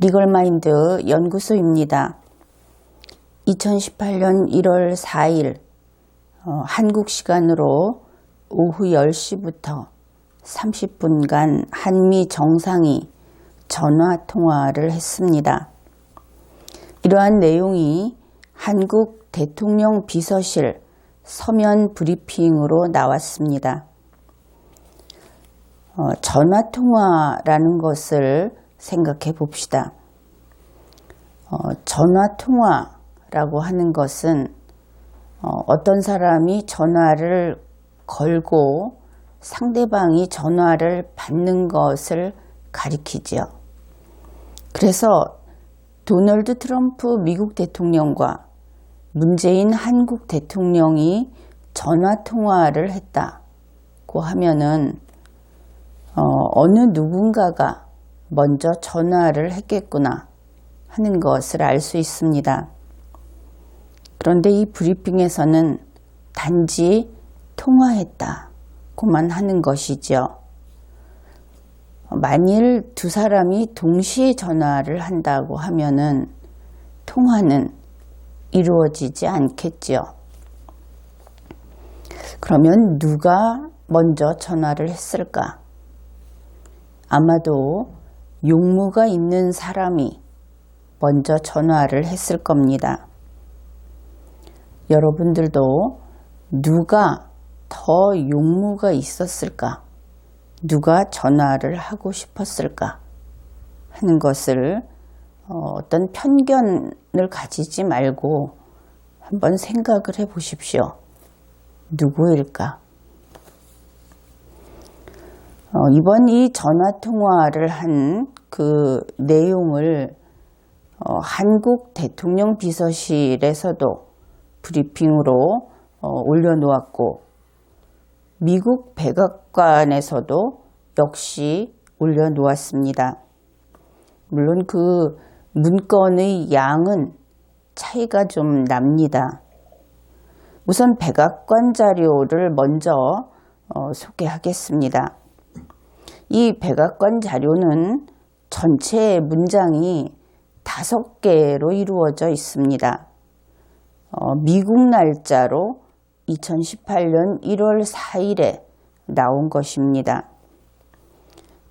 리걸마인드 연구소입니다. 2018년 1월 4일 한국 시간으로 오후 10시부터 30분간 한미 정상이 전화통화를 했습니다. 이러한 내용이 한국 대통령 비서실 서면 브리핑으로 나왔습니다. 전화통화라는 것을 생각해 봅시다. 전화통화라고 하는 것은 어떤 사람이 전화를 걸고 상대방이 전화를 받는 것을 가리키지요. 그래서 도널드 트럼프 미국 대통령과 문재인 한국 대통령이 전화통화를 했다고 하면은 어느 누군가가 먼저 전화를 했겠구나 하는 것을 알 수 있습니다. 그런데 이 브리핑에서는 단지 통화했다고만 하는 것이죠. 만일 두 사람이 동시에 전화를 한다고 하면은 통화는 이루어지지 않겠지요. 그러면 누가 먼저 전화를 했을까? 아마도 용무가 있는 사람이 먼저 전화를 했을 겁니다. 여러분들도 누가 더 용무가 있었을까? 누가 전화를 하고 싶었을까? 하는 것을 어떤 편견을 가지지 말고 한번 생각을 해 보십시오. 누구일까? 이번 이 전화통화를 한 그 내용을 한국 대통령 비서실에서도 브리핑으로 올려놓았고 미국 백악관에서도 역시 올려놓았습니다. 물론 그 문건의 양은 차이가 좀 납니다. 우선 백악관 자료를 먼저 소개하겠습니다. 이 백악관 자료는 전체 문장이 5개로 이루어져 있습니다. 미국 날짜로 2018년 1월 4일에 나온 것입니다.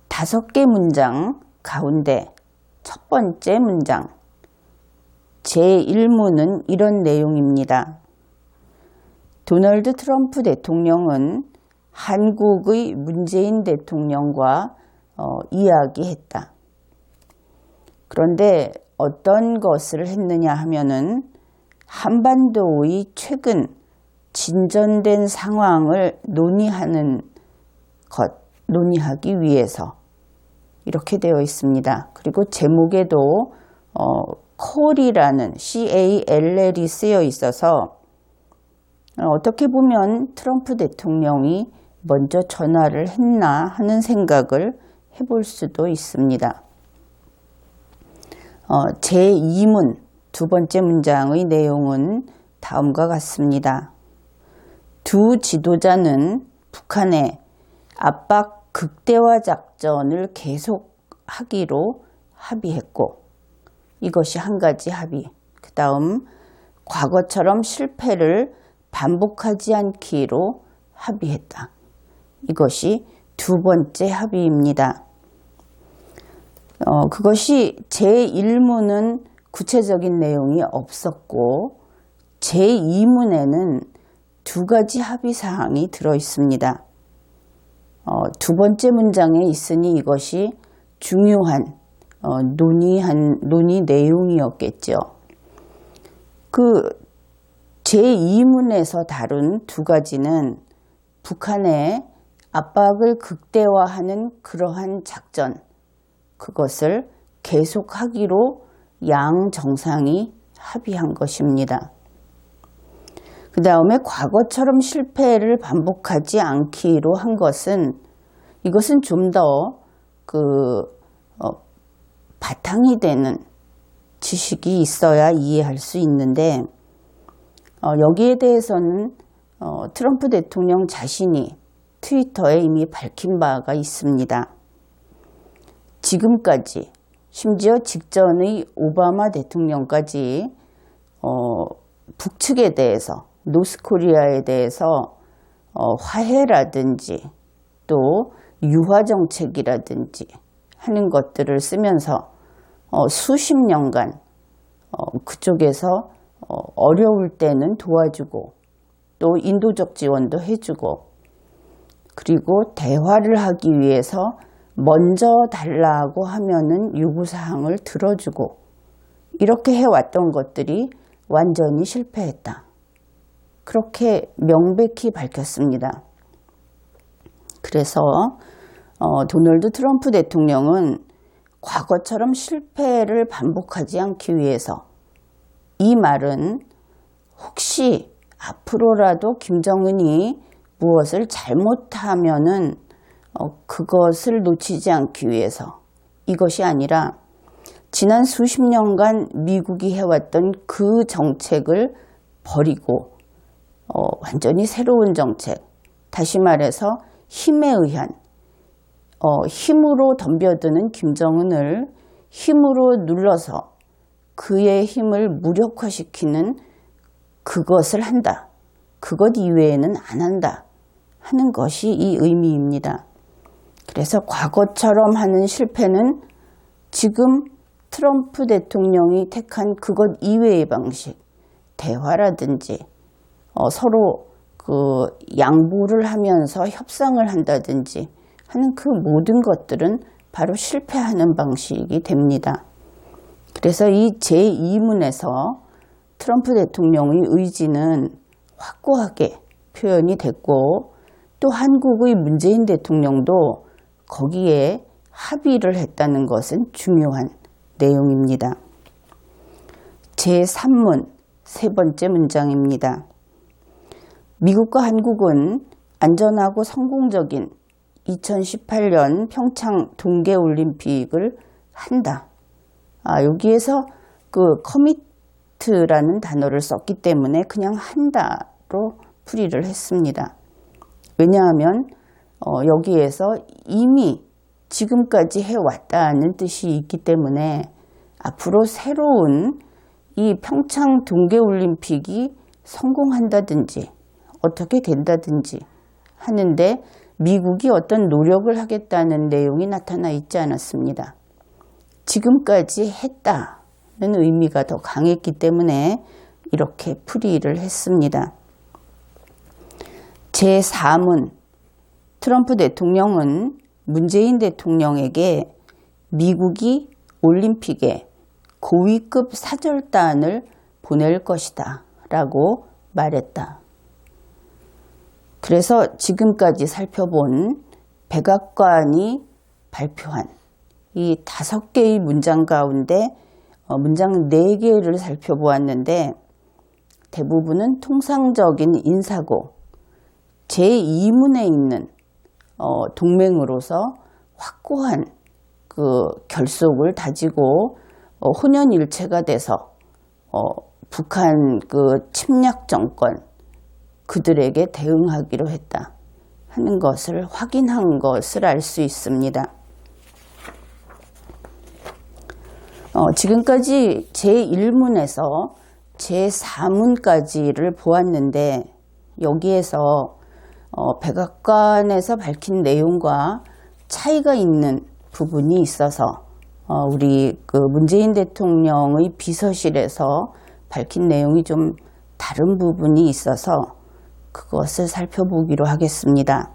5개 문장 가운데 첫 번째 문장 제1문은 이런 내용입니다. 도널드 트럼프 대통령은 한국의 문재인 대통령과 이야기했다. 그런데 어떤 것을 했느냐 하면은 한반도의 최근 진전된 상황을 논의하기 위해서 이렇게 되어 있습니다. 그리고 제목에도 call이라는 CALL이 쓰여 있어서 어떻게 보면 트럼프 대통령이 먼저 전화를 했나 하는 생각을 해볼 수도 있습니다. 제2문 두 번째 문장의 내용은 다음과 같습니다. 두 지도자는 북한의 압박 극대화 작전을 계속하기로 합의했고 이것이 한 가지 합의. 그 다음 과거처럼 실패를 반복하지 않기로 합의했다. 이것이 두 번째 합의입니다. 그것이 제1문은 구체적인 내용이 없었고 제2문에는 두 가지 합의 사항이 들어 있습니다. 두 번째 문장에 있으니 이것이 중요한 논의 내용이었겠죠. 그 제2문에서 다룬 두 가지는 북한의 압박을 극대화하는 그러한 작전, 그것을 계속하기로 양 정상이 합의한 것입니다. 그 다음에 과거처럼 실패를 반복하지 않기로 한 것은 이것은 좀 더 바탕이 되는 지식이 있어야 이해할 수 있는데 여기에 대해서는 트럼프 대통령 자신이 트위터에 이미 밝힌 바가 있습니다. 지금까지 심지어 직전의 오바마 대통령까지 북측에 대해서, 노스코리아에 대해서 화해라든지 또 유화정책이라든지 하는 것들을 쓰면서 수십 년간 그쪽에서 어려울 때는 도와주고 또 인도적 지원도 해주고, 그리고 대화를 하기 위해서 먼저 달라고 하면은 요구사항을 들어주고, 이렇게 해왔던 것들이 완전히 실패했다. 그렇게 명백히 밝혔습니다. 그래서 도널드 트럼프 대통령은 과거처럼 실패를 반복하지 않기 위해서 이 말은 혹시 앞으로라도 김정은이 무엇을 잘못하면은 그것을 놓치지 않기 위해서, 이것이 아니라 지난 수십 년간 미국이 해왔던 그 정책을 버리고 완전히 새로운 정책, 다시 말해서 힘에 의한, 힘으로 덤벼드는 김정은을 힘으로 눌러서 그의 힘을 무력화시키는 그것을 한다. 그것 이외에는 안 한다 하는 것이 이 의미입니다. 그래서 과거처럼 하는 실패는 지금 트럼프 대통령이 택한 그것 이외의 방식, 대화라든지 서로 그 양보를 하면서 협상을 한다든지 하는 그 모든 것들은 바로 실패하는 방식이 됩니다. 그래서 이 제2문에서 트럼프 대통령의 의지는 확고하게 표현이 됐고, 또 한국의 문재인 대통령도 거기에 합의를 했다는 것은 중요한 내용입니다. 제3문 세 번째 문장입니다. 미국과 한국은 안전하고 성공적인 2018년 평창 동계올림픽을 한다. 여기에서 그 커미트라는 단어를 썼기 때문에 그냥 한다로 풀이를 했습니다. 왜냐하면 여기에서 이미 지금까지 해왔다는 뜻이 있기 때문에 앞으로 새로운 이 평창 동계올림픽이 성공한다든지 어떻게 된다든지 하는데 미국이 어떤 노력을 하겠다는 내용이 나타나 있지 않았습니다. 지금까지 했다는 의미가 더 강했기 때문에 이렇게 풀이를 했습니다. 제4문, 트럼프 대통령은 문재인 대통령에게 미국이 올림픽에 고위급 사절단을 보낼 것이다 라고 말했다. 그래서 지금까지 살펴본 백악관이 발표한 이 5개의 문장 가운데 문장 4개를 살펴보았는데, 대부분은 통상적인 인사고 제2문에 있는 동맹으로서 확고한 그 결속을 다지고 혼연일체가 돼서 북한 그 침략 정권 그들에게 대응하기로 했다 하는 것을 확인한 것을 알 수 있습니다. 지금까지 제1문에서 제4문까지를 보았는데, 여기에서 백악관에서 밝힌 내용과 차이가 있는 부분이 있어서 우리 그 문재인 대통령의 비서실에서 밝힌 내용이 좀 다른 부분이 있어서 그것을 살펴보기로 하겠습니다.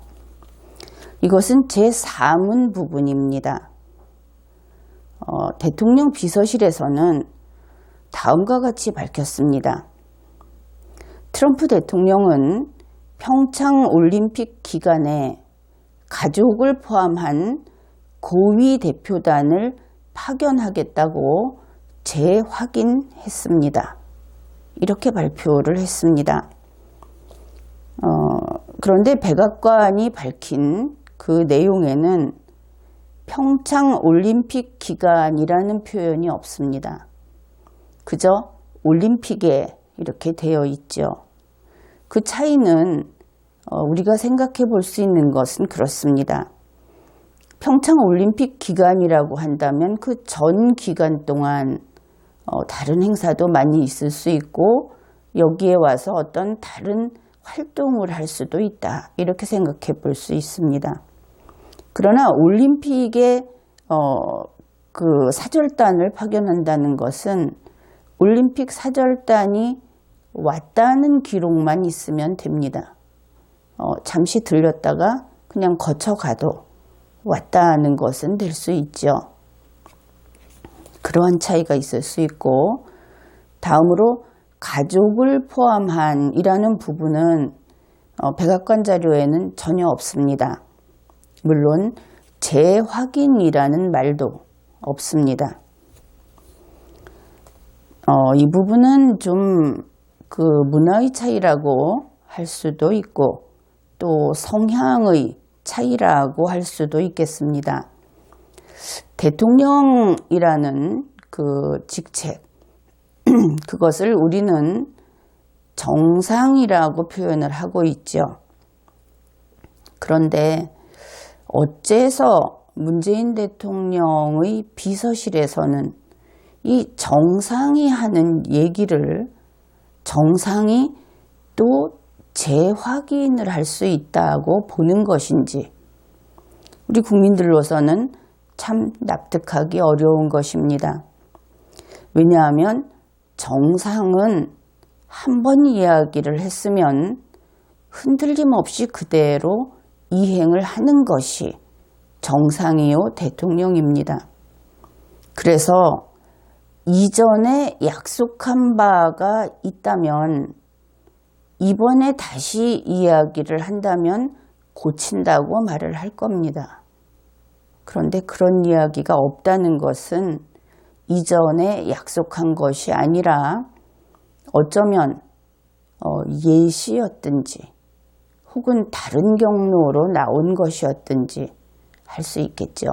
이것은 제4문 부분입니다. 대통령 비서실에서는 다음과 같이 밝혔습니다. 트럼프 대통령은 평창 올림픽 기간에 가족을 포함한 고위 대표단을 파견하겠다고 재확인했습니다. 이렇게 발표를 했습니다. 그런데 백악관이 밝힌 그 내용에는 평창 올림픽 기간이라는 표현이 없습니다. 그저 올림픽에 이렇게 되어 있죠. 그 차이는 우리가 생각해 볼 수 있는 것은 그렇습니다. 평창올림픽 기간이라고 한다면 그 전 기간 동안 다른 행사도 많이 있을 수 있고 여기에 와서 어떤 다른 활동을 할 수도 있다. 이렇게 생각해 볼 수 있습니다. 그러나 올림픽에 그 사절단을 파견한다는 것은 올림픽 사절단이 왔다는 기록만 있으면 됩니다. 잠시 들렸다가 그냥 거쳐가도 왔다는 것은 될 수 있죠. 그러한 차이가 있을 수 있고, 다음으로 가족을 포함한 이라는 부분은 백악관 자료에는 전혀 없습니다. 물론 재확인이라는 말도 없습니다. 이 부분은 좀 그 문화의 차이라고 할 수도 있고 또 성향의 차이라고 할 수도 있겠습니다. 대통령이라는 그 직책, 그것을 우리는 정상이라고 표현을 하고 있죠. 그런데 어째서 문재인 대통령의 비서실에서는 이 정상이 하는 얘기를 정상이 또 재확인을 할 수 있다고 보는 것인지 우리 국민들로서는 참 납득하기 어려운 것입니다. 왜냐하면 정상은 한 번 이야기를 했으면 흔들림 없이 그대로 이행을 하는 것이 정상이요 대통령입니다. 그래서 이전에 약속한 바가 있다면 이번에 다시 이야기를 한다면 고친다고 말을 할 겁니다. 그런데 그런 이야기가 없다는 것은 이전에 약속한 것이 아니라 어쩌면 예시였든지 혹은 다른 경로로 나온 것이었든지 할 수 있겠죠.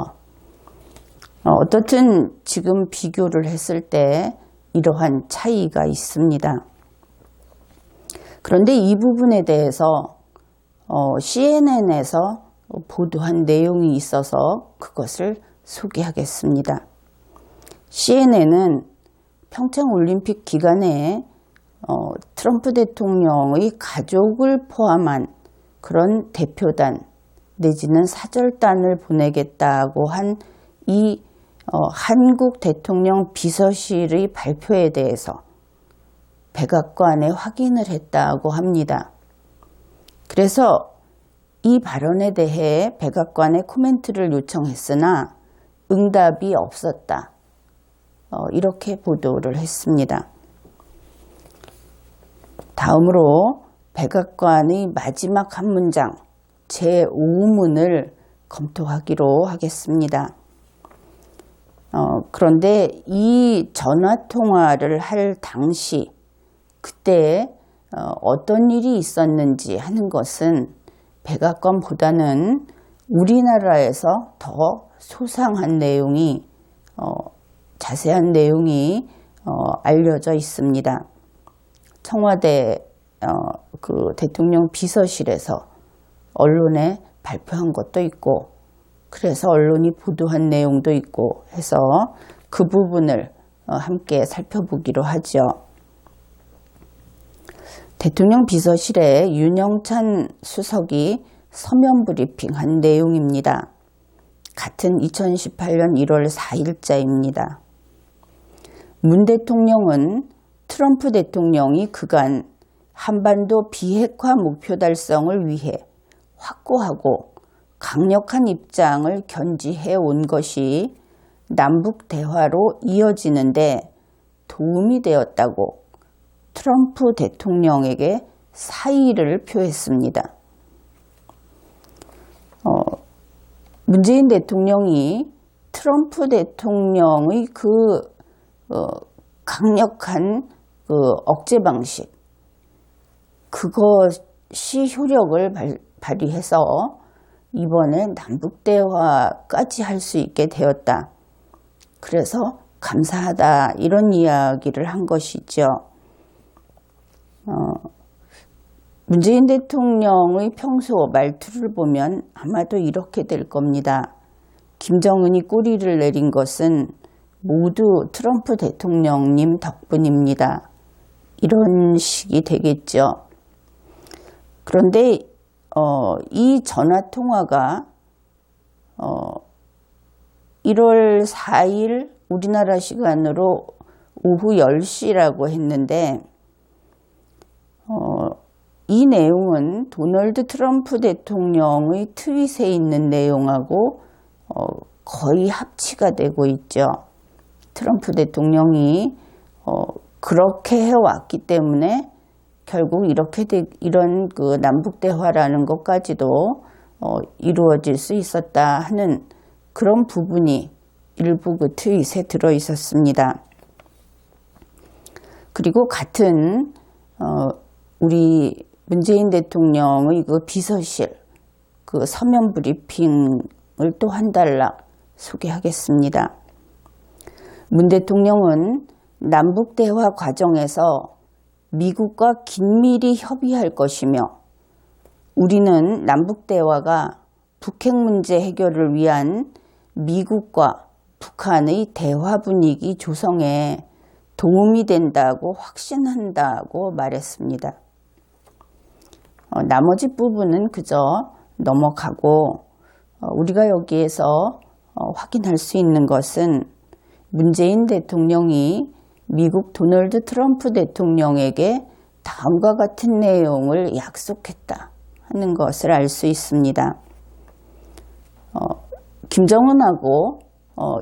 어떻든 지금 비교를 했을 때 이러한 차이가 있습니다. 그런데 이 부분에 대해서 CNN에서 보도한 내용이 있어서 그것을 소개하겠습니다. CNN은 평창올림픽 기간에 트럼프 대통령의 가족을 포함한 그런 대표단 내지는 사절단을 보내겠다고 한 이 한국 대통령 비서실의 발표에 대해서 백악관에 확인을 했다고 합니다. 그래서 이 발언에 대해 백악관에 코멘트를 요청했으나 응답이 없었다. 이렇게 보도를 했습니다. 다음으로 백악관의 마지막 한 문장 제5문을 검토하기로 하겠습니다. 그런데 이 전화통화를 할 당시 그때 어떤 일이 있었는지 하는 것은 백악관보다는 우리나라에서 더 소상한 내용이 자세한 내용이 알려져 있습니다. 청와대 그 대통령 비서실에서 언론에 발표한 것도 있고 그래서 언론이 보도한 내용도 있고 해서 그 부분을 함께 살펴보기로 하죠. 대통령 비서실에 윤영찬 수석이 서면 브리핑한 내용입니다. 같은 2018년 1월 4일자입니다. 문 대통령은 트럼프 대통령이 그간 한반도 비핵화 목표 달성을 위해 확고하고 강력한 입장을 견지해 온 것이 남북 대화로 이어지는데 도움이 되었다고 트럼프 대통령에게 사의를 표했습니다. 문재인 대통령이 트럼프 대통령의 그 강력한 그 억제 방식 그것이 효력을 발휘해서 이번에 남북대화까지 할 수 있게 되었다. 그래서 감사하다 이런 이야기를 한 것이죠. 문재인 대통령의 평소 말투를 보면 아마도 이렇게 될 겁니다. 김정은이 꼬리를 내린 것은 모두 트럼프 대통령님 덕분입니다. 이런 식이 되겠죠. 그런데 이 전화통화가 1월 4일 우리나라 시간으로 오후 10시라고 했는데 이 내용은 도널드 트럼프 대통령의 트윗에 있는 내용하고 거의 합치가 되고 있죠. 트럼프 대통령이 그렇게 해왔기 때문에 결국 이런 그 남북 대화라는 것까지도 이루어질 수 있었다 하는 그런 부분이 일부 그 트윗에 들어 있었습니다. 그리고 같은 우리 문재인 대통령의 그 비서실 그 서면 브리핑을 또 한 달락 소개하겠습니다. 문 대통령은 남북 대화 과정에서 미국과 긴밀히 협의할 것이며 우리는 남북 대화가 북핵 문제 해결을 위한 미국과 북한의 대화 분위기 조성에 도움이 된다고 확신한다고 말했습니다. 나머지 부분은 그저 넘어가고 우리가 여기에서 확인할 수 있는 것은 문재인 대통령이 미국 도널드 트럼프 대통령에게 다음과 같은 내용을 약속했다 하는 것을 알 수 있습니다. 김정은하고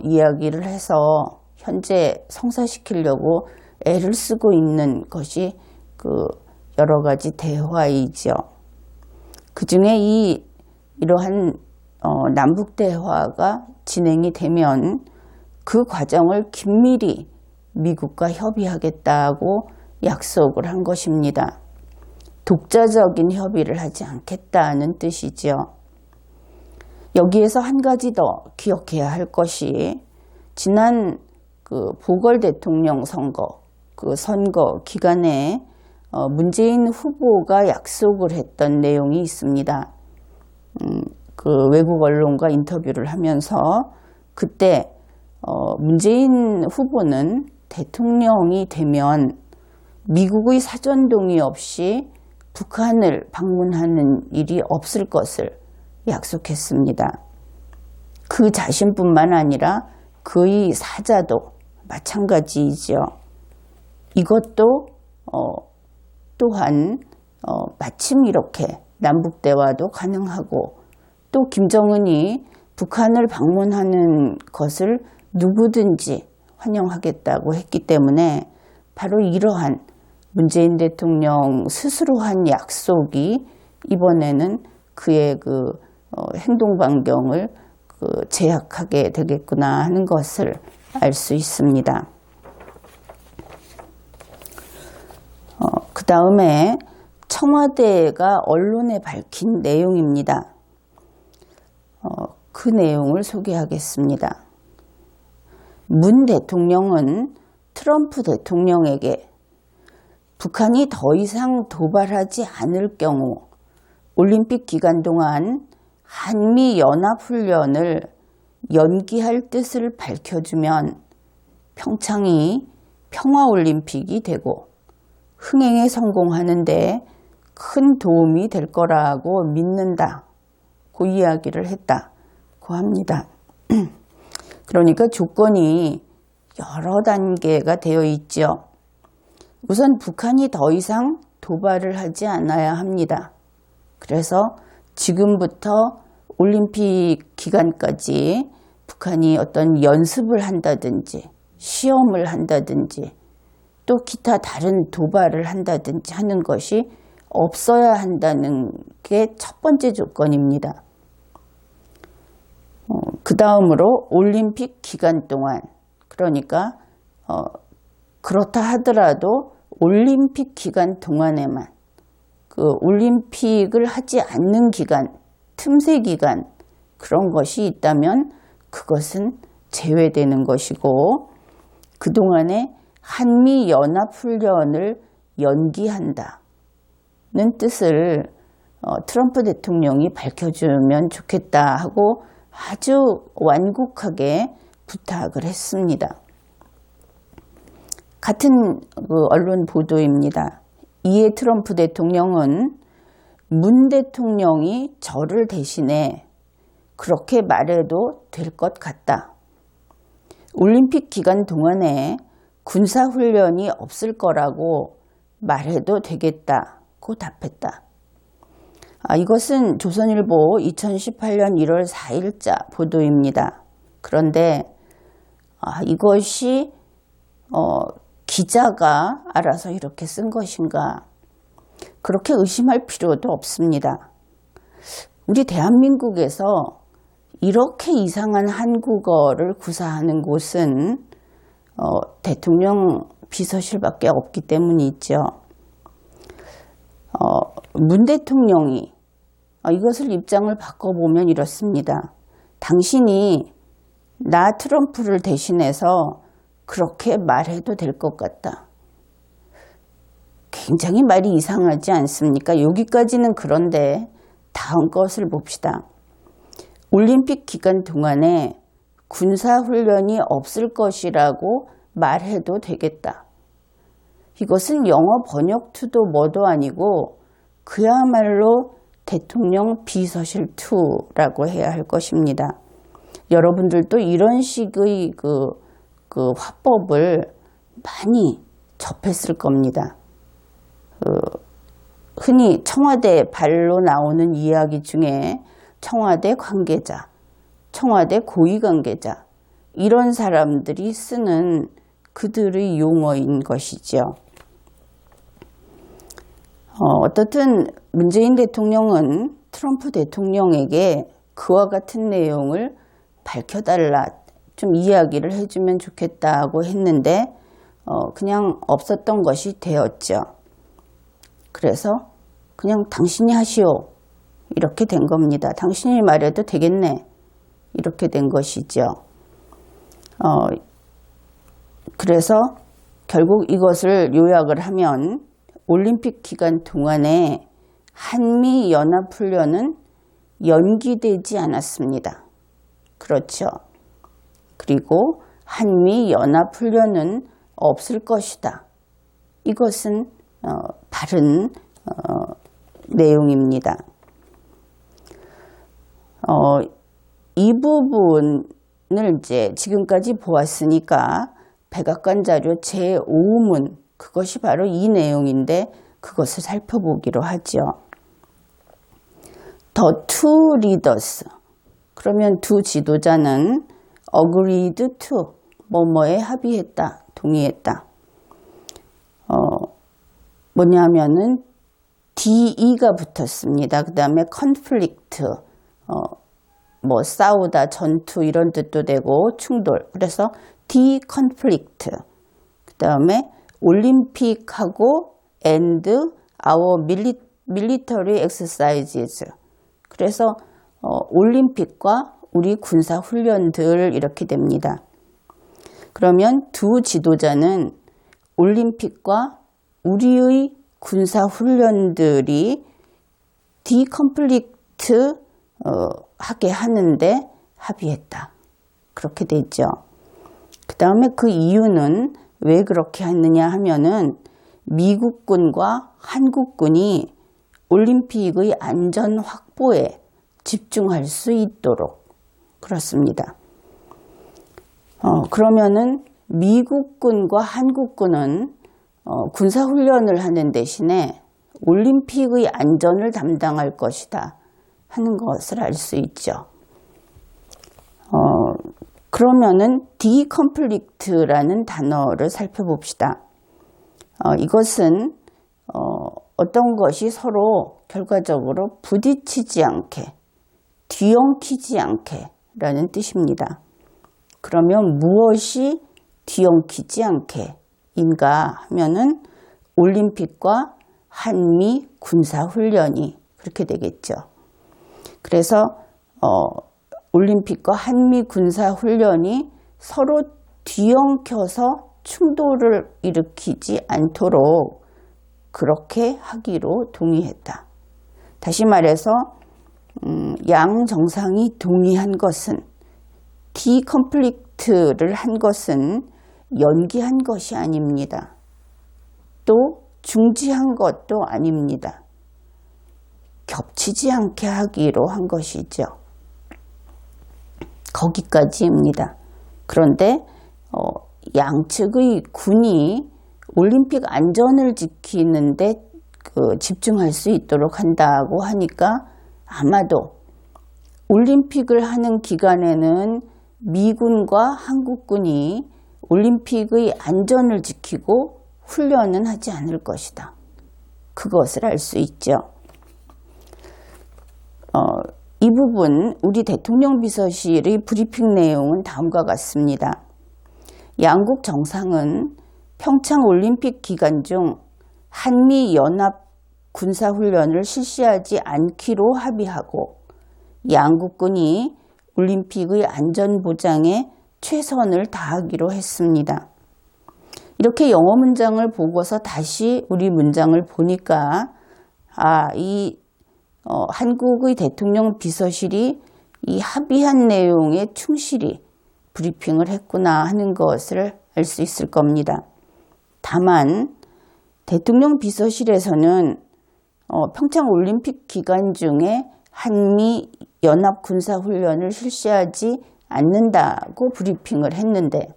이야기를 해서 현재 성사시키려고 애를 쓰고 있는 것이 그 여러 가지 대화이죠. 그 중에 이러한 남북 대화가 진행이 되면 그 과정을 긴밀히 미국과 협의하겠다고 약속을 한 것입니다. 독자적인 협의를 하지 않겠다는 뜻이죠. 여기에서 한 가지 더 기억해야 할 것이 지난 그 보궐대통령 선거, 그 선거 기간에 문재인 후보가 약속을 했던 내용이 있습니다. 그 외국 언론과 인터뷰를 하면서 그때 문재인 후보는 대통령이 되면 미국의 사전 동의 없이 북한을 방문하는 일이 없을 것을 약속했습니다. 그 자신뿐만 아니라 그의 사자도 마찬가지이죠. 이것도 또한 마침 이렇게 남북 대화도 가능하고 또 김정은이 북한을 방문하는 것을 누구든지 환영하겠다고 했기 때문에 바로 이러한 문재인 대통령 스스로 한 약속이 이번에는 그의 그 행동 반경을 제약하게 되겠구나 하는 것을 알 수 있습니다. 그 다음에 청와대가 언론에 밝힌 내용입니다. 그 내용을 소개하겠습니다. 문 대통령은 트럼프 대통령에게 북한이 더 이상 도발하지 않을 경우 올림픽 기간 동안 한미 연합훈련을 연기할 뜻을 밝혀주면 평창이 평화올림픽이 되고 흥행에 성공하는 데 큰 도움이 될 거라고 믿는다. 그 이야기를 했다고 합니다. 그러니까 조건이 여러 단계가 되어 있죠. 우선 북한이 더 이상 도발을 하지 않아야 합니다. 그래서 지금부터 올림픽 기간까지 북한이 어떤 연습을 한다든지 시험을 한다든지 또 기타 다른 도발을 한다든지 하는 것이 없어야 한다는 게 첫 번째 조건입니다. 그 다음으로 올림픽 기간 동안 그러니까 그렇다 하더라도 올림픽 기간 동안에만 그 올림픽을 하지 않는 기간, 틈새 기간 그런 것이 있다면 그것은 제외되는 것이고 그동안에 한미연합훈련을 연기한다는 뜻을 트럼프 대통령이 밝혀주면 좋겠다 하고 아주 완곡하게 부탁을 했습니다. 같은 언론 보도입니다. 이에 트럼프 대통령은 문 대통령이 저를 대신해 그렇게 말해도 될 것 같다. 올림픽 기간 동안에 군사훈련이 없을 거라고 말해도 되겠다고 답했다. 이것은 조선일보 2018년 1월 4일자 보도입니다. 그런데 이것이 기자가 알아서 이렇게 쓴 것인가? 그렇게 의심할 필요도 없습니다. 우리 대한민국에서 이렇게 이상한 한국어를 구사하는 곳은 대통령 비서실밖에 없기 때문이죠. 문 대통령이 이것을 입장을 바꿔보면 이렇습니다. 당신이 나 트럼프를 대신해서 그렇게 말해도 될 것 같다. 굉장히 말이 이상하지 않습니까? 여기까지는 그런데 다음 것을 봅시다. 올림픽 기간 동안에 군사훈련이 없을 것이라고 말해도 되겠다. 이것은 영어 번역2도 뭐도 아니고 그야말로 대통령 비서실2라고 해야 할 것입니다. 여러분들도 이런 식의 그 화법을 많이 접했을 겁니다. 흔히 청와대 발로 나오는 이야기 중에 청와대 관계자, 청와대 고위 관계자 이런 사람들이 쓰는 그들의 용어인 것이죠. 어떻든 문재인 대통령은 트럼프 대통령에게 그와 같은 내용을 밝혀달라, 좀 이야기를 해주면 좋겠다고 했는데 그냥 없었던 것이 되었죠. 그래서 그냥 당신이 하시오 이렇게 된 겁니다. 당신이 말해도 되겠네 이렇게 된 것이죠. 그래서 결국 이것을 요약을 하면 올림픽 기간 동안에 한미연합훈련은 연기되지 않았습니다. 그렇죠. 그리고 한미연합훈련은 없을 것이다. 이것은 바른 내용입니다. 이 부분을 이제 지금까지 보았으니까 백악관 자료 제5문 그것이 바로 이 내용인데 그것을 살펴보기로 하죠. The two leaders 그러면 두 지도자는 agreed to 뭐뭐에 합의했다, 동의했다. 뭐냐면은 DE가 붙었습니다. 그 다음에 conflict 뭐 싸우다, 전투 이런 뜻도 되고 충돌. 그래서 de-conflict. 그 다음에 올림픽하고 and our military exercises. 그래서 올림픽과 우리 군사 훈련들 이렇게 됩니다. 그러면 두 지도자는 올림픽과 우리의 군사 훈련들이 de-conflict 하게 하는데 합의했다. 그렇게 돼 있죠. 그 다음에 그 이유는 왜 그렇게 했느냐 하면은 미국군과 한국군이 올림픽의 안전 확보에 집중할 수 있도록 그렇습니다. 그러면은 미국군과 한국군은 군사훈련을 하는 대신에 올림픽의 안전을 담당할 것이다 하는 것을 알 수 있죠. 그러면은 de-conflict라는 단어를 살펴봅시다. 이것은 어떤 것이 서로 결과적으로 부딪히지 않게, 뒤엉키지 않게 라는 뜻입니다. 그러면 무엇이 뒤엉키지 않게 인가 하면은 올림픽과 한미 군사훈련이 그렇게 되겠죠. 그래서 올림픽과 한미 군사훈련이 서로 뒤엉켜서 충돌을 일으키지 않도록 그렇게 하기로 동의했다. 다시 말해서 양 정상이 동의한 것은, 디컨플릭트를 한 것은 연기한 것이 아닙니다. 또 중지한 것도 아닙니다. 겹치지 않게 하기로 한 것이죠. 거기까지입니다. 그런데 양측의 군이 올림픽 안전을 지키는데 집중할 수 있도록 한다고 하니까 아마도 올림픽을 하는 기간에는 미군과 한국군이 올림픽의 안전을 지키고 훈련은 하지 않을 것이다. 그것을 알 수 있죠. 이 부분 우리 대통령 비서실의 브리핑 내용은 다음과 같습니다. 양국 정상은 평창 올림픽 기간 중 한미 연합 군사훈련을 실시하지 않기로 합의하고 양국군이 올림픽의 안전보장에 최선을 다하기로 했습니다. 이렇게 영어 문장을 보고서 다시 우리 문장을 보니까 한국의 대통령 비서실이 이 합의한 내용에 충실히 브리핑을 했구나 하는 것을 알 수 있을 겁니다. 다만 대통령 비서실에서는 평창 올림픽 기간 중에 한미 연합 군사훈련을 실시하지 않는다고 브리핑을 했는데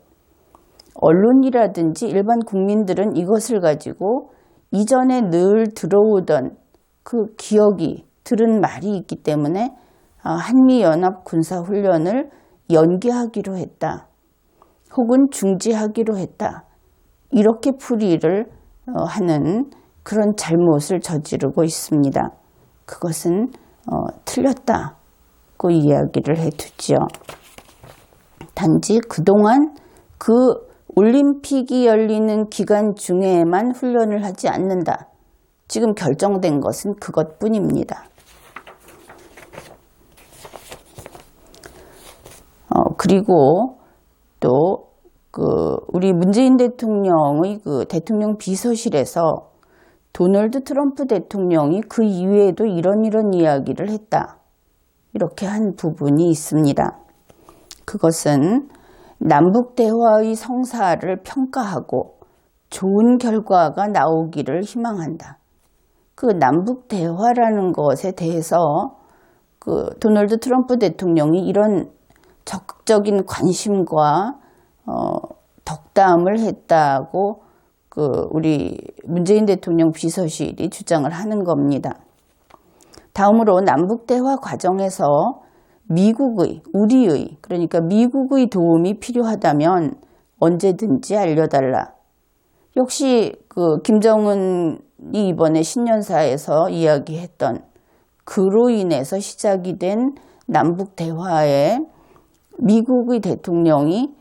언론이라든지 일반 국민들은 이것을 가지고 이전에 늘 들어오던 그 기억이 들은 말이 있기 때문에 한미 연합 군사훈련을 연기하기로 했다. 혹은 중지하기로 했다. 이렇게 풀이를 하는 그런 잘못을 저지르고 있습니다. 그것은 틀렸다고 이야기를 해두죠. 단지 그동안 그 올림픽이 열리는 기간 중에만 훈련을 하지 않는다. 지금 결정된 것은 그것뿐입니다. 그리고 또 우리 문재인 대통령의 대통령 비서실에서 도널드 트럼프 대통령이 그 이후에도 이런 이야기를 했다. 이렇게 한 부분이 있습니다. 그것은 남북 대화의 성사를 평가하고 좋은 결과가 나오기를 희망한다. 그 남북 대화라는 것에 대해서 도널드 트럼프 대통령이 이런 적극적인 관심과 덕담을 했다고 우리 문재인 대통령 비서실이 주장을 하는 겁니다. 다음으로 남북 대화 과정에서 그러니까 미국의 도움이 필요하다면 언제든지 알려달라. 역시 김정은이 이번에 신년사에서 이야기했던 그로 인해서 시작이 된 남북 대화에 미국의 대통령이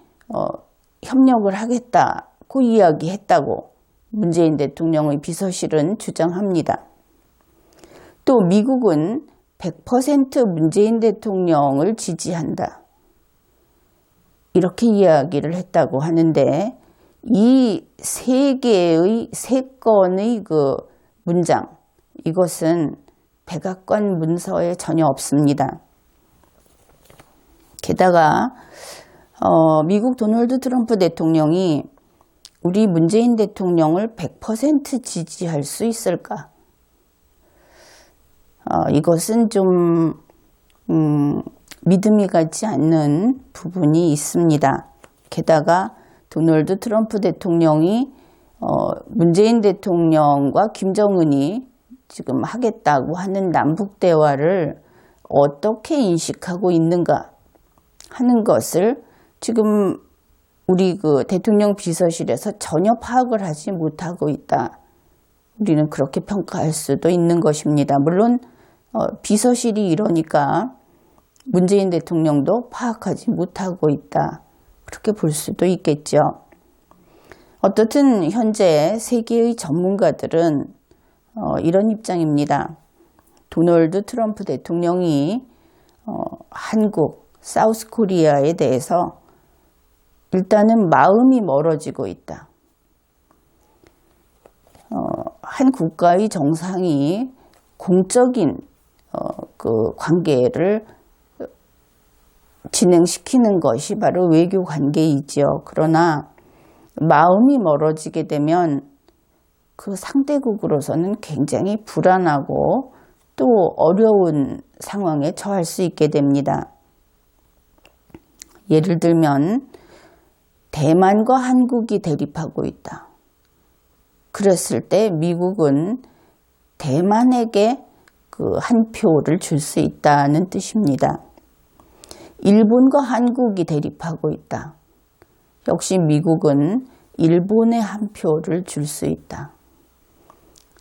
협력을 하겠다고 이야기했다고 문재인 대통령의 비서실은 주장합니다. 또 미국은 100% 문재인 대통령을 지지한다. 이렇게 이야기를 했다고 하는데 이 세 건의 문장, 이것은 백악관 문서에 전혀 없습니다. 게다가 미국 도널드 트럼프 대통령이 우리 문재인 대통령을 100% 지지할 수 있을까? 이것은 좀 믿음이 가지 않는 부분이 있습니다. 게다가 도널드 트럼프 대통령이 문재인 대통령과 김정은이 지금 하겠다고 하는 남북 대화를 어떻게 인식하고 있는가 하는 것을 지금 우리 대통령 비서실에서 전혀 파악을 하지 못하고 있다. 우리는 그렇게 평가할 수도 있는 것입니다. 물론 비서실이 이러니까 문재인 대통령도 파악하지 못하고 있다. 그렇게 볼 수도 있겠죠. 어떻든 현재 세계의 전문가들은 이런 입장입니다. 도널드 트럼프 대통령이 한국, 사우스 코리아에 대해서 일단은 마음이 멀어지고 있다. 한 국가의 정상이 공적인 그 관계를 진행시키는 것이 바로 외교 관계이지요. 그러나 마음이 멀어지게 되면 그 상대국으로서는 굉장히 불안하고 또 어려운 상황에 처할 수 있게 됩니다. 예를 들면 대만과 한국이 대립하고 있다. 그랬을 때 미국은 대만에게 그 한 표를 줄 수 있다는 뜻입니다. 일본과 한국이 대립하고 있다. 역시 미국은 일본에 한 표를 줄 수 있다.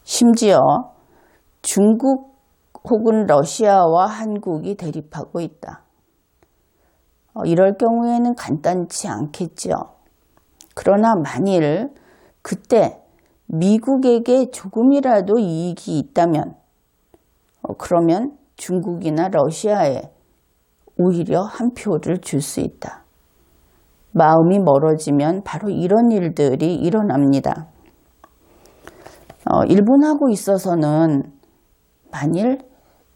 심지어 중국 혹은 러시아와 한국이 대립하고 있다. 이럴 경우에는 간단치 않겠죠. 그러나 만일 그때 미국에게 조금이라도 이익이 있다면 그러면 중국이나 러시아에 오히려 한 표를 줄 수 있다. 마음이 멀어지면 바로 이런 일들이 일어납니다. 일본하고 있어서는 만일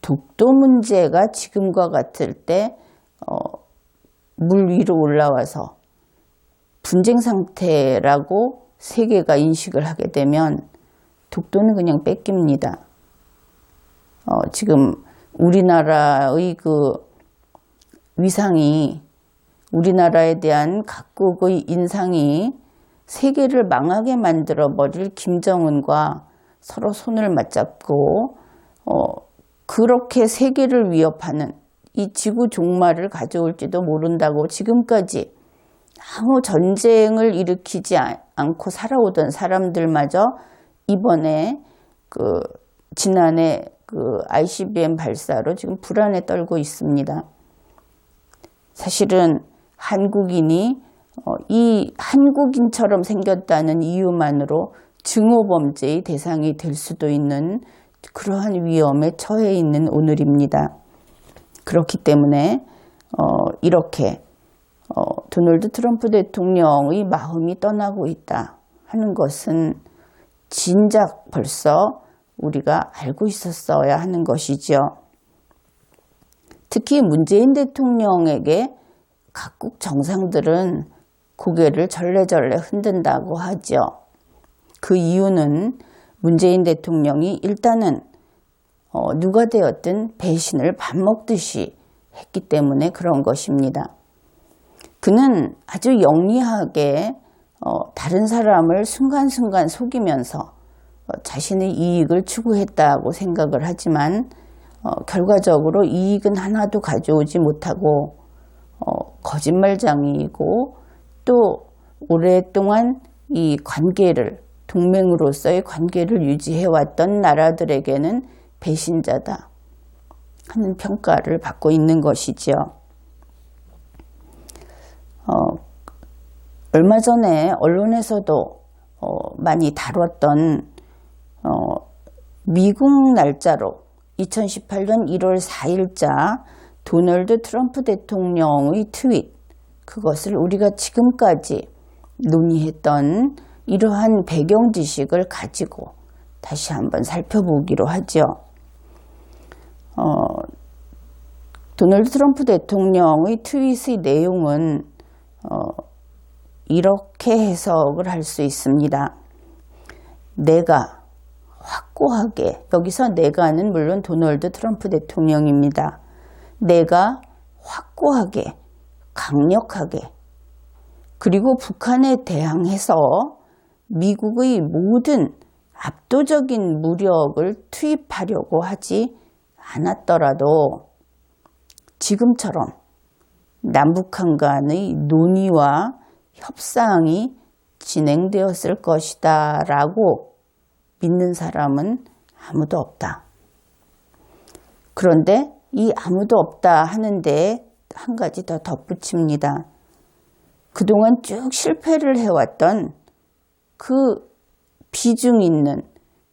독도 문제가 지금과 같을 때 물 위로 올라와서 분쟁 상태라고 세계가 인식을 하게 되면 독도는 그냥 뺏깁니다. 지금 우리나라의 그 위상이, 우리나라에 대한 각국의 인상이 세계를 망하게 만들어버릴 김정은과 서로 손을 맞잡고 그렇게 세계를 위협하는 이 지구 종말을 가져올지도 모른다고 지금까지 아무 전쟁을 일으키지 않고 살아오던 사람들마저 이번에 지난해 ICBM 발사로 지금 불안에 떨고 있습니다. 사실은 한국인이 이 한국인처럼 생겼다는 이유만으로 증오범죄의 대상이 될 수도 있는 그러한 위험에 처해 있는 오늘입니다. 그렇기 때문에 이렇게 도널드 트럼프 대통령의 마음이 떠나고 있다 하는 것은 진작 벌써 우리가 알고 있었어야 하는 것이죠. 특히 문재인 대통령에게 각국 정상들은 고개를 절레절레 흔든다고 하죠. 그 이유는 문재인 대통령이 일단은 누가 되었든 배신을 밥 먹듯이 했기 때문에 그런 것입니다. 그는 아주 영리하게 다른 사람을 순간순간 속이면서 자신의 이익을 추구했다고 생각을 하지만 결과적으로 이익은 하나도 가져오지 못하고 거짓말장이고 또 오랫동안 이 관계를, 동맹으로서의 관계를 유지해왔던 나라들에게는 배신자다 하는 평가를 받고 있는 것이지요. 얼마 전에 언론에서도 많이 다뤘던 미국 날짜로 2018년 1월 4일자 도널드 트럼프 대통령의 트윗, 그것을 우리가 지금까지 논의했던 이러한 배경 지식을 가지고 다시 한번 살펴보기로 하죠. 도널드 트럼프 대통령의 트윗의 내용은 이렇게 해석을 할 수 있습니다. 내가 확고하게, 여기서 내가는 물론 도널드 트럼프 대통령입니다. 내가 확고하게, 강력하게, 그리고 북한에 대항해서 미국의 모든 압도적인 무력을 투입하려고 하지 않았더라도 지금처럼 남북한 간의 논의와 협상이 진행되었을 것이다 라고 믿는 사람은 아무도 없다. 그런데 이 아무도 없다 하는데 한 가지 더 덧붙입니다. 그동안 쭉 실패를 해왔던 그 비중 있는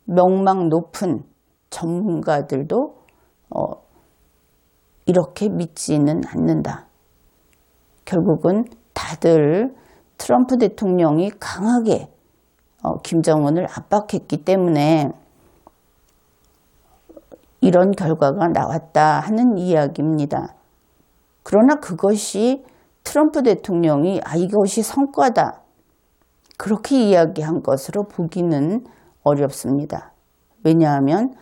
명망 높은 전문가들도 이렇게 믿지는 않는다. 결국은 다들 트럼프 대통령이 강하게 김정은을 압박했기 때문에 이런 결과가 나왔다 하는 이야기입니다. 그러나 그것이 트럼프 대통령이 이것이 성과다 그렇게 이야기한 것으로 보기는 어렵습니다. 왜냐하면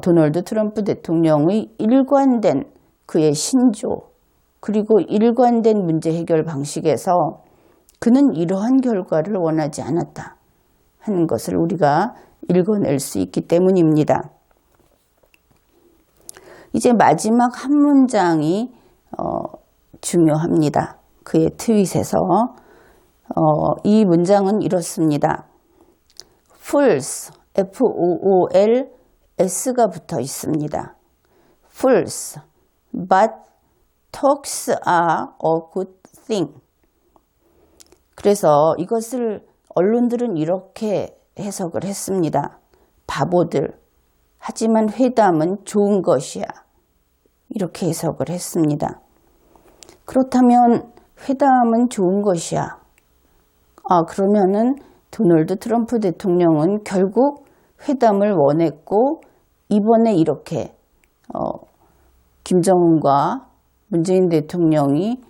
도널드 트럼프 대통령의 일관된 그의 신조 그리고 일관된 문제 해결 방식에서 그는 이러한 결과를 원하지 않았다 하는 것을 우리가 읽어낼 수 있기 때문입니다. 이제 마지막 한 문장이 중요합니다. 그의 트윗에서 이 문장은 이렇습니다. Fools, F-O-O-L-S가 붙어 있습니다. Fools, but talks are a good thing. 그래서 이것을 언론들은 이렇게 해석을 했습니다. 바보들, 하지만 회담은 좋은 것이야. 이렇게 해석을 했습니다. 그렇다면 회담은 좋은 것이야. 그러면은 도널드 트럼프 대통령은 결국 회담을 원했고 이번에 이렇게 김정은과 문재인 대통령이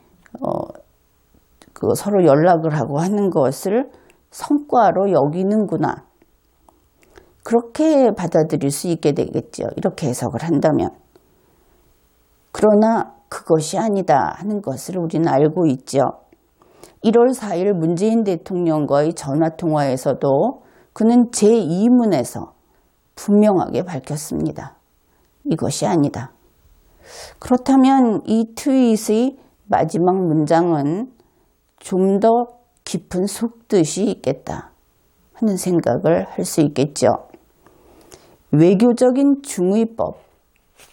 서로 연락을 하고 하는 것을 성과로 여기는구나. 그렇게 받아들일 수 있게 되겠죠. 이렇게 해석을 한다면. 그러나 그것이 아니다 하는 것을 우리는 알고 있죠. 1월 4일 문재인 대통령과의 전화통화에서도 그는 제2문에서 분명하게 밝혔습니다. 이것이 아니다. 그렇다면 이 트윗의 마지막 문장은 좀 더 깊은 속뜻이 있겠다 하는 생각을 할 수 있겠죠. 외교적인 중의법,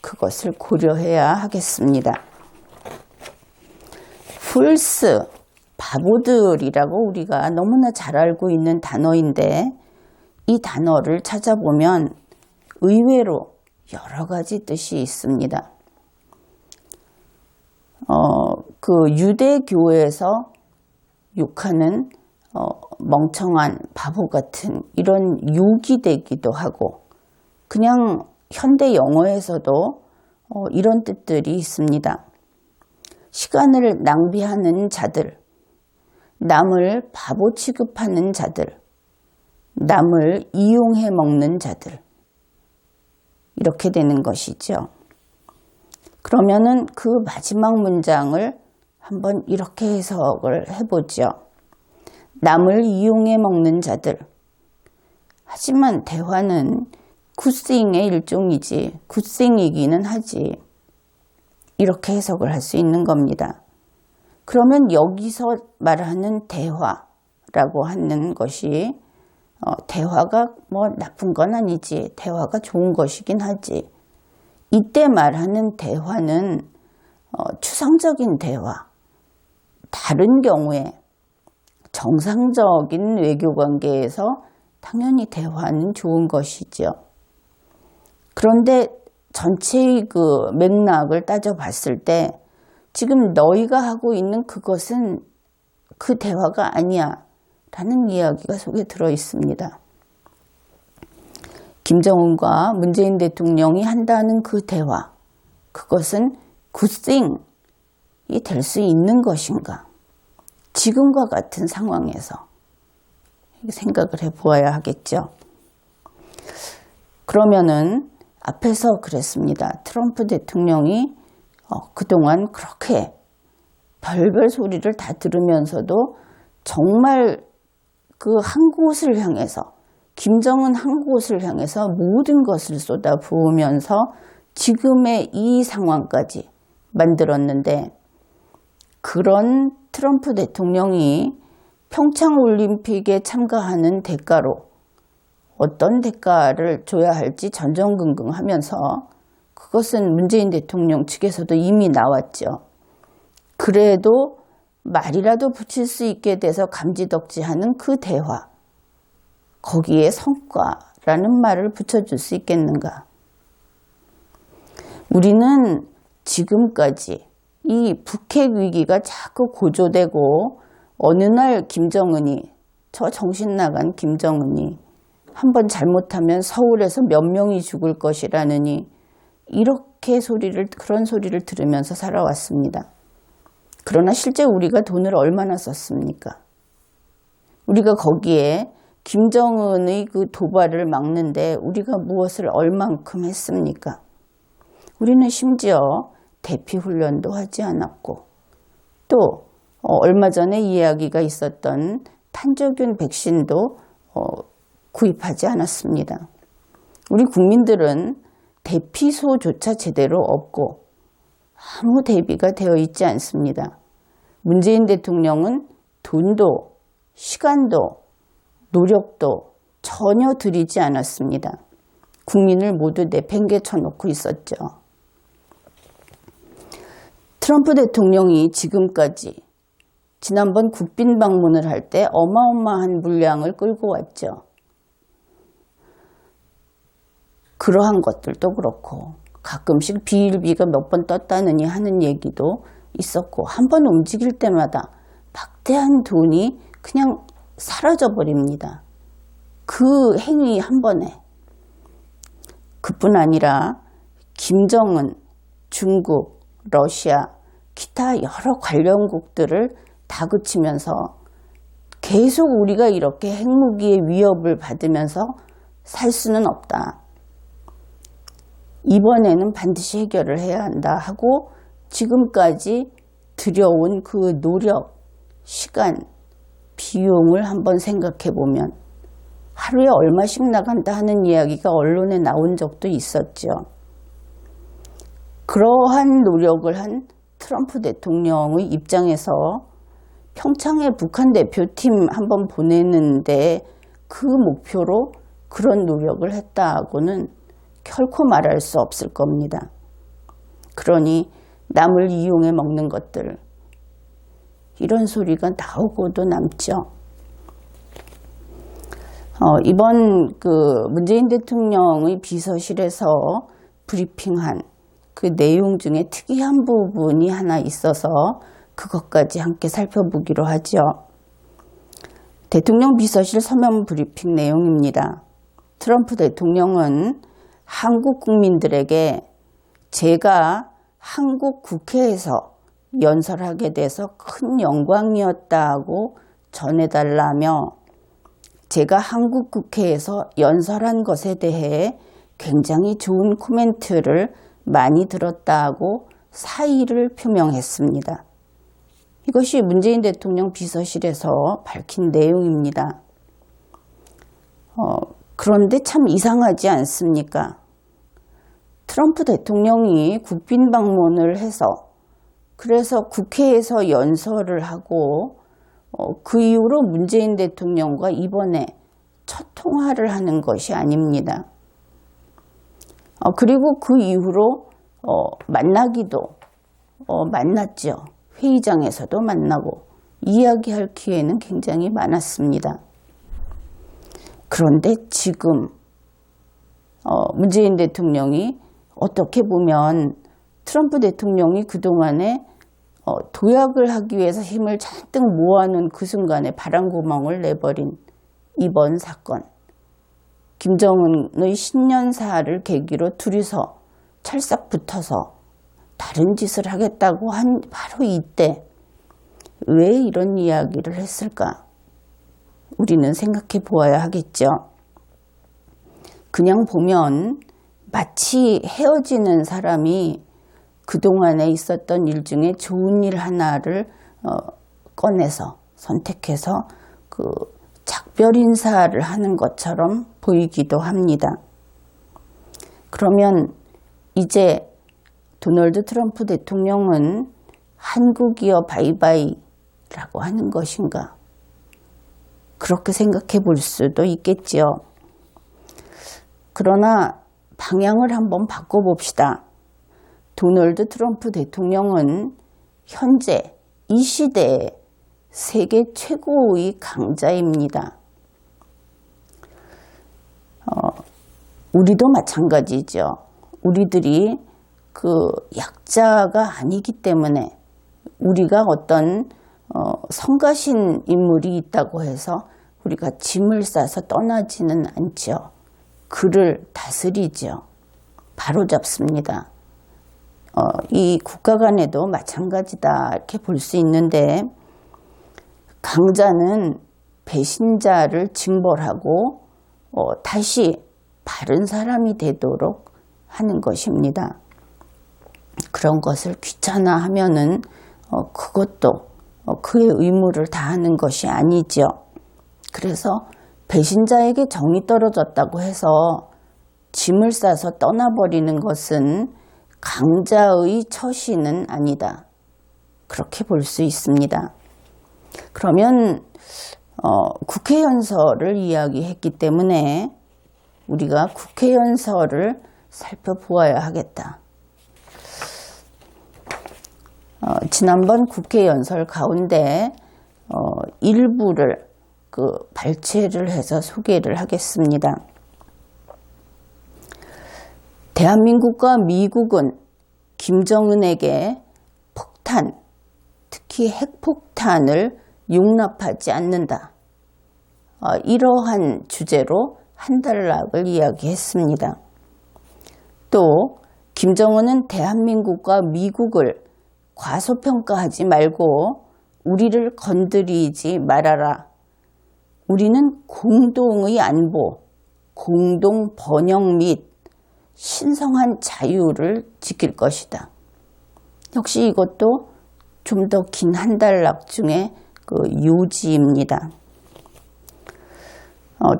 그것을 고려해야 하겠습니다. Fools, 바보들이라고 우리가 너무나 잘 알고 있는 단어인데 이 단어를 찾아보면 의외로 여러 가지 뜻이 있습니다. 유대교에서 욕하는 멍청한 바보 같은 이런 욕이 되기도 하고 그냥 현대 영어에서도 이런 뜻들이 있습니다. 시간을 낭비하는 자들, 남을 바보 취급하는 자들, 남을 이용해 먹는 자들 이렇게 되는 것이죠. 그러면은 그 마지막 문장을 한번 이렇게 해석을 해보죠. 남을 이용해 먹는 자들. 하지만 대화는 굿싱의 일종이지 굿싱이기는 하지. 이렇게 해석을 할 수 있는 겁니다. 그러면 여기서 말하는 대화라고 하는 것이 대화가 뭐 나쁜 건 아니지. 대화가 좋은 것이긴 하지. 이때 말하는 대화는 추상적인 대화. 다른 경우에 정상적인 외교관계에서 당연히 대화는 좋은 것이죠. 그런데 전체의 그 맥락을 따져봤을 때 지금 너희가 하고 있는 그것은 그 대화가 아니야 라는 이야기가 속에 들어 있습니다. 김정은과 문재인 대통령이 한다는 그 대화, 그것은 굿싱이 될 수 있는 것인가? 지금과 같은 상황에서 생각을 해보아야 하겠죠. 그러면은 앞에서 그랬습니다. 트럼프 대통령이 그동안 그렇게 별별 소리를 다 들으면서도 정말 그 한 곳을 향해서 김정은 한 곳을 향해서 모든 것을 쏟아 부으면서 지금의 이 상황까지 만들었는데 그런 트럼프 대통령이 평창올림픽에 참가하는 대가로 어떤 대가를 줘야 할지 전전긍긍하면서 그것은 문재인 대통령 측에서도 이미 나왔죠. 그래도 말이라도 붙일 수 있게 돼서 감지덕지하는 그 대화, 거기에 성과라는 말을 붙여줄 수 있겠는가? 우리는 지금까지 이 북핵 위기가 자꾸 고조되고 어느 날 김정은이, 저 정신 나간 김정은이 한번 잘못하면 서울에서 몇 명이 죽을 것이라느니 이렇게 그런 소리를 들으면서 살아왔습니다. 그러나 실제 우리가 돈을 얼마나 썼습니까? 우리가 거기에 김정은의 그 도발을 막는데 우리가 무엇을 얼만큼 했습니까? 우리는 심지어 대피 훈련도 하지 않았고, 또 얼마 전에 이야기가 있었던 탄저균 백신도 구입하지 않았습니다. 우리 국민들은 대피소조차 제대로 없고 아무 대비가 되어 있지 않습니다. 문재인 대통령은 돈도 시간도 노력도 전혀 들이지 않았습니다. 국민을 모두 내팽개쳐 놓고 있었죠. 트럼프 대통령이 지금까지 지난번 국빈 방문을 할 때 어마어마한 물량을 끌고 왔죠. 그러한 것들도 그렇고 가끔씩 비일비가 몇 번 떴다느니 하는 얘기도 있었고, 한 번 움직일 때마다 막대한 돈이 그냥 사라져버립니다. 그 행위 한 번에. 그뿐 아니라 김정은, 중국, 러시아, 기타 여러 관련국들을 다그치면서 계속 우리가 이렇게 핵무기의 위협을 받으면서 살 수는 없다. 이번에는 반드시 해결을 해야 한다 하고 지금까지 들여온 그 노력, 시간, 비용을 한번 생각해 보면 하루에 얼마씩 나간다 하는 이야기가 언론에 나온 적도 있었죠. 그러한 노력을 한 트럼프 대통령의 입장에서 평창에 북한 대표팀 한번 보내는데 그 목표로 그런 노력을 했다고는 결코 말할 수 없을 겁니다. 그러니 남을 이용해 먹는 것들, 이런 소리가 나오고도 남죠. 이번 문재인 대통령의 비서실에서 브리핑한 그 내용 중에 특이한 부분이 하나 있어서 그것까지 함께 살펴보기로 하죠. 대통령 비서실 서면 브리핑 내용입니다. 트럼프 대통령은 한국 국민들에게 제가 한국 국회에서 연설하게 돼서 큰 영광이었다고 전해달라며, 제가 한국 국회에서 연설한 것에 대해 굉장히 좋은 코멘트를 많이 들었다고 사의를 표명했습니다. 이것이 문재인 대통령 비서실에서 밝힌 내용입니다. 그런데 참 이상하지 않습니까? 트럼프 대통령이 국빈 방문을 해서, 그래서 국회에서 연설을 하고 그 이후로 문재인 대통령과 이번에 첫 통화를 하는 것이 아닙니다. 그리고 그 이후로 만나기도 만났죠. 회의장에서도 만나고 이야기할 기회는 굉장히 많았습니다. 그런데 지금 문재인 대통령이 어떻게 보면 트럼프 대통령이 그동안에 도약을 하기 위해서 힘을 잔뜩 모아놓은 그 순간에 바람구멍을 내버린 이번 사건, 김정은의 신년사를 계기로 둘이서 찰싹 붙어서 다른 짓을 하겠다고 한 바로 이때 왜 이런 이야기를 했을까? 우리는 생각해 보아야 하겠죠. 그냥 보면 마치 헤어지는 사람이 그동안에 있었던 일 중에 좋은 일 하나를 꺼내서 선택해서 그 작별 인사를 하는 것처럼 보이기도 합니다. 그러면 이제 도널드 트럼프 대통령은 한국이여 바이바이라고 하는 것인가? 그렇게 생각해 볼 수도 있겠지요. 그러나 방향을 한번 바꿔봅시다. 도널드 트럼프 대통령은 현재 이 시대의 세계 최고의 강자입니다. 우리도 마찬가지죠. 우리들이 그 약자가 아니기 때문에 우리가 어떤 성가신 인물이 있다고 해서 우리가 짐을 싸서 떠나지는 않죠. 그를 다스리죠. 바로잡습니다. 이 국가 간에도 마찬가지다 이렇게 볼 수 있는데 강자는 배신자를 징벌하고 다시 바른 사람이 되도록 하는 것입니다. 그런 것을 귀찮아하면은 그것도 그의 의무를 다하는 것이 아니죠. 그래서 배신자에게 정이 떨어졌다고 해서 짐을 싸서 떠나버리는 것은 강자의 처신은 아니다. 그렇게 볼 수 있습니다. 그러면 국회연설을 이야기했기 때문에 우리가 국회연설을 살펴보아야 하겠다. 지난번 국회연설 가운데 일부를 발췌를 해서 소개를 하겠습니다. 대한민국과 미국은 김정은에게 폭탄, 특히 핵폭탄을 용납하지 않는다. 이러한 주제로 한 단락을 이야기했습니다. 또 김정은은 대한민국과 미국을 과소평가하지 말고 우리를 건드리지 말아라. 우리는 공동의 안보, 공동 번영 및 신성한 자유를 지킬 것이다. 역시 이것도 좀 더 긴 한 단락 중에 요지입니다.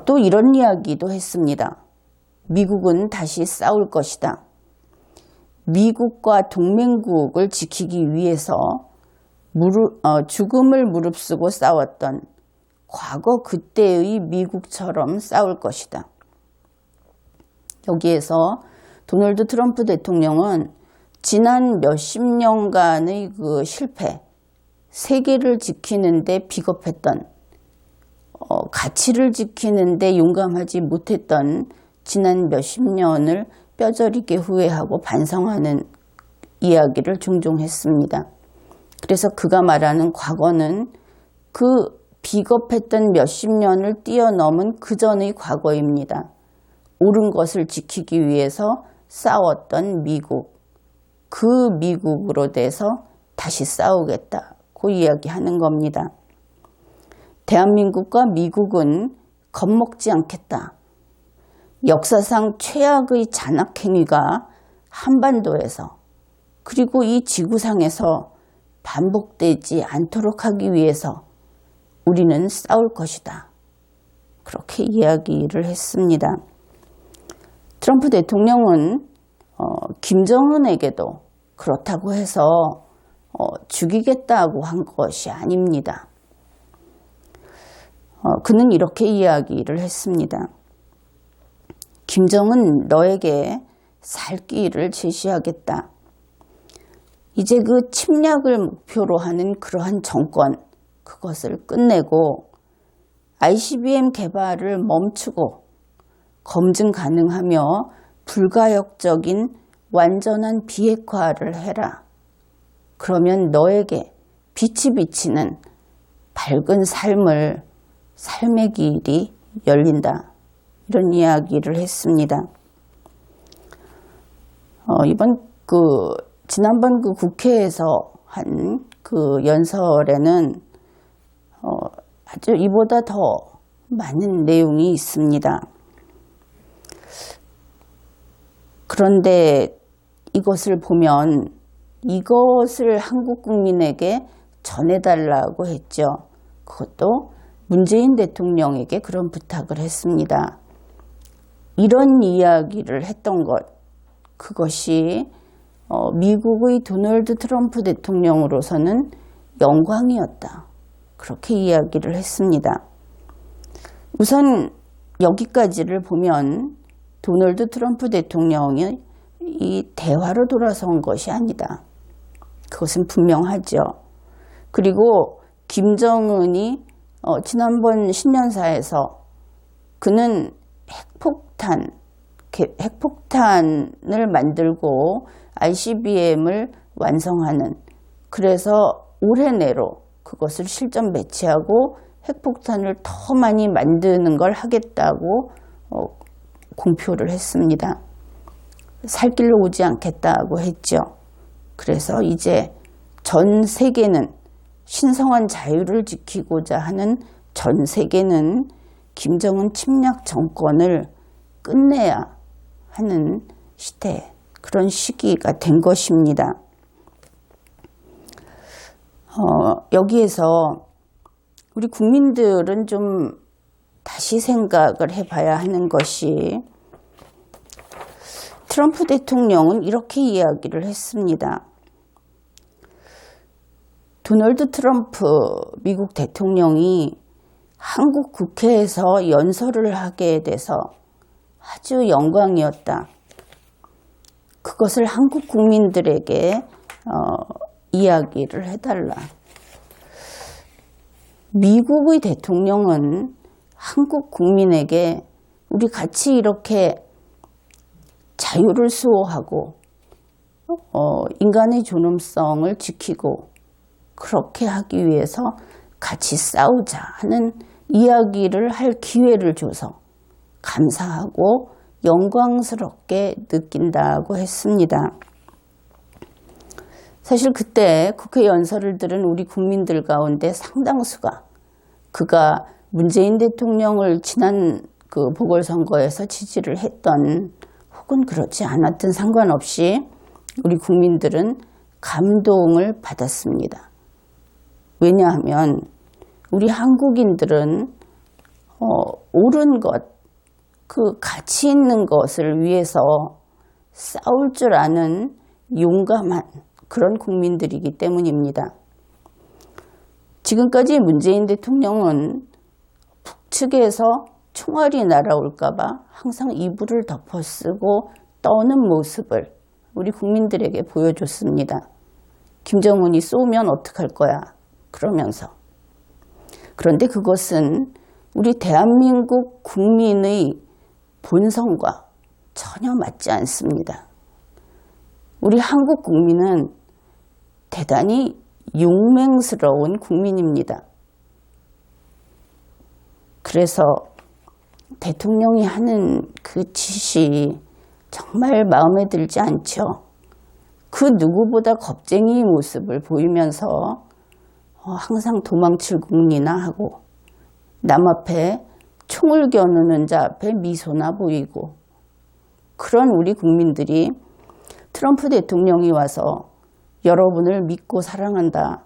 또 이런 이야기도 했습니다. 미국은 다시 싸울 것이다. 미국과 동맹국을 지키기 위해서 죽음을 무릅쓰고 싸웠던 과거 그때의 미국처럼 싸울 것이다. 여기에서 도널드 트럼프 대통령은 지난 몇십 년간의 그 실패, 세계를 지키는데 비겁했던, 가치를 지키는데 용감하지 못했던 지난 몇십 년을 뼈저리게 후회하고 반성하는 이야기를 종종 했습니다. 그래서 그가 말하는 과거는 그 비겁했던 몇십 년을 뛰어넘은 그 전의 과거입니다. 옳은 것을 지키기 위해서 싸웠던 미국, 그 미국으로 돼서 다시 싸우겠다고 이야기하는 겁니다. 대한민국과 미국은 겁먹지 않겠다. 역사상 최악의 잔악행위가 한반도에서 그리고 이 지구상에서 반복되지 않도록 하기 위해서 우리는 싸울 것이다. 그렇게 이야기를 했습니다. 트럼프 대통령은 김정은에게도 그렇다고 해서 죽이겠다고 한 것이 아닙니다. 그는 이렇게 이야기를 했습니다. 김정은 너에게 살 길을 제시하겠다. 이제 그 침략을 목표로 하는 그러한 정권, 그것을 끝내고 ICBM 개발을 멈추고 검증 가능하며 불가역적인 완전한 비핵화를 해라. 그러면 너에게 빛이 비치는 밝은 삶의 길이 열린다. 이런 이야기를 했습니다. 지난번 그 국회에서 한 그 연설에는 아주 이보다 더 많은 내용이 있습니다. 그런데 이것을 보면 이것을 한국 국민에게 전해달라고 했죠. 그것도 문재인 대통령에게 그런 부탁을 했습니다. 이런 이야기를 했던 것, 그것이 미국의 도널드 트럼프 대통령으로서는 영광이었다. 그렇게 이야기를 했습니다. 우선 여기까지를 보면 도널드 트럼프 대통령이 이 대화로 돌아선 것이 아니다. 그것은 분명하죠. 그리고 김정은이 지난번 신년사에서 그는 핵폭탄을 만들고 ICBM을 완성하는, 그래서 올해 내로 그것을 실전 배치하고 핵폭탄을 더 많이 만드는 걸 하겠다고 공표를 했습니다. 살 길로 오지 않겠다고 했죠. 그래서 이제 전 세계는 신성한 자유를 지키고자 하는 전 세계는 김정은 침략 정권을 끝내야 하는 시대, 그런 시기가 된 것입니다. 여기에서 우리 국민들은 좀 다시 생각을 해봐야 하는 것이, 트럼프 대통령은 이렇게 이야기를 했습니다. 도널드 트럼프 미국 대통령이 한국 국회에서 연설을 하게 돼서 아주 영광이었다. 그것을 한국 국민들에게 이야기를 해달라. 미국의 대통령은 한국 국민에게 우리 같이 이렇게 자유를 수호하고 인간의 존엄성을 지키고 그렇게 하기 위해서 같이 싸우자 하는 이야기를 할 기회를 줘서 감사하고 영광스럽게 느낀다고 했습니다. 사실 그때 국회 연설을 들은 우리 국민들 가운데 상당수가 그가 문재인 대통령을 지난 그 보궐선거에서 지지를 했던 혹은 그렇지 않았든 상관없이 우리 국민들은 감동을 받았습니다. 왜냐하면 우리 한국인들은 옳은 것, 그 가치 있는 것을 위해서 싸울 줄 아는 용감한 그런 국민들이기 때문입니다. 지금까지 문재인 대통령은 북측에서 총알이 날아올까 봐 항상 이불을 덮어쓰고 떠는 모습을 우리 국민들에게 보여줬습니다. 김정은이 쏘면 어떡할 거야 그러면서. 그런데 그것은 우리 대한민국 국민의 본성과 전혀 맞지 않습니다. 우리 한국 국민은 대단히 용맹스러운 국민입니다. 그래서 대통령이 하는 그 짓이 정말 마음에 들지 않죠. 그 누구보다 겁쟁이의 모습을 보이면서 항상 도망칠 국리나 하고 남 앞에 총을 겨누는 자 앞에 미소나 보이고, 그런 우리 국민들이 트럼프 대통령이 와서 여러분을 믿고 사랑한다.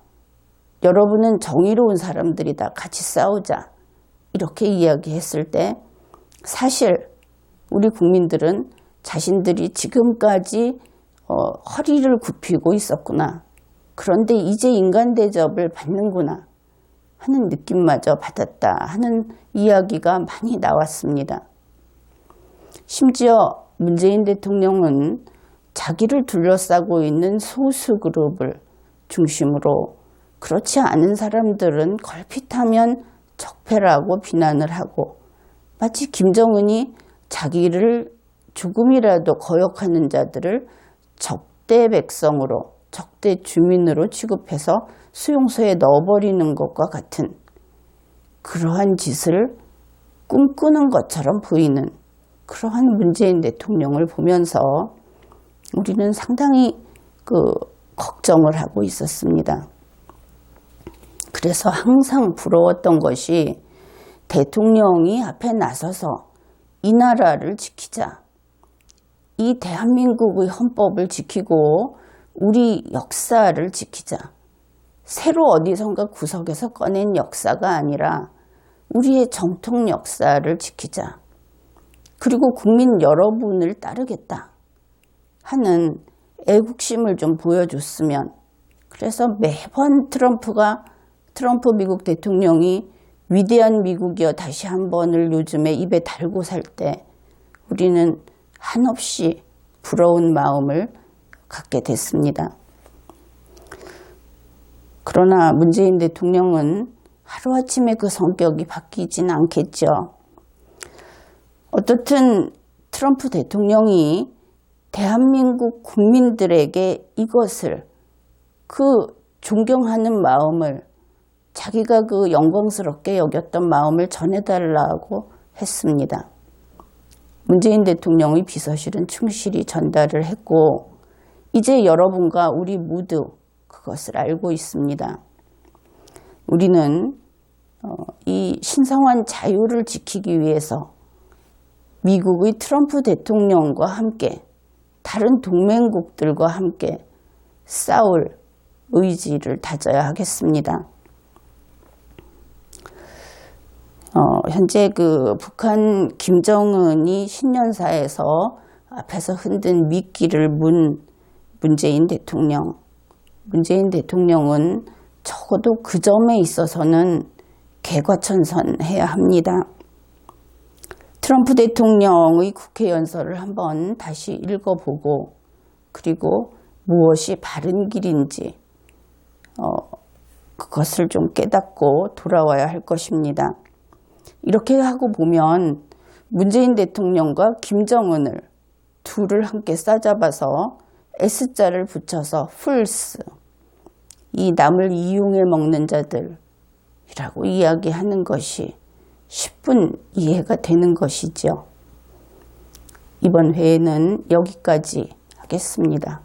여러분은 정의로운 사람들이다. 같이 싸우자. 이렇게 이야기했을 때 사실 우리 국민들은 자신들이 지금까지 허리를 굽히고 있었구나. 그런데 이제 인간 대접을 받는구나 하는 느낌마저 받았다 하는 이야기가 많이 나왔습니다. 심지어 문재인 대통령은 자기를 둘러싸고 있는 소수 그룹을 중심으로 그렇지 않은 사람들은 걸핏하면 적폐라고 비난을 하고, 마치 김정은이 자기를 조금이라도 거역하는 자들을 적대 백성으로, 적대 주민으로 취급해서 수용소에 넣어버리는 것과 같은 그러한 짓을 꿈꾸는 것처럼 보이는 그러한 문재인 대통령을 보면서 우리는 상당히 걱정을 하고 있었습니다. 그래서 항상 부러웠던 것이 대통령이 앞에 나서서 이 나라를 지키자, 이 대한민국의 헌법을 지키고 우리 역사를 지키자, 새로 어디선가 구석에서 꺼낸 역사가 아니라 우리의 정통 역사를 지키자, 그리고 국민 여러분을 따르겠다 하는 애국심을 좀 보여줬으면. 그래서 매번 트럼프 미국 대통령이 위대한 미국이여 다시 한 번을 요즘에 입에 달고 살 때 우리는 한없이 부러운 마음을 갖게 됐습니다. 그러나 문재인 대통령은 하루아침에 그 성격이 바뀌진 않겠죠. 어떻든 트럼프 대통령이 대한민국 국민들에게 이것을, 그 존경하는 마음을, 자기가 그 영광스럽게 여겼던 마음을 전해달라고 했습니다. 문재인 대통령의 비서실은 충실히 전달을 했고 이제 여러분과 우리 모두 그것을 알고 있습니다. 우리는 이 신성한 자유를 지키기 위해서 미국의 트럼프 대통령과 함께 다른 동맹국들과 함께 싸울 의지를 다져야 하겠습니다. 현재 그 북한 김정은이 신년사에서 앞에서 흔든 미끼를 문 문재인 대통령. 문재인 대통령은 적어도 그 점에 있어서는 개과천선해야 합니다. 트럼프 대통령의 국회 연설을 한번 다시 읽어보고 그리고 무엇이 바른 길인지 그것을 좀 깨닫고 돌아와야 할 것입니다. 이렇게 하고 보면 문재인 대통령과 김정은을 둘을 함께 싸잡아서 S자를 붙여서 풀스, 이 남을 이용해 먹는 자들이라고 이야기하는 것이 10분 이해가 되는 것이죠. 이번 회에는 여기까지 하겠습니다.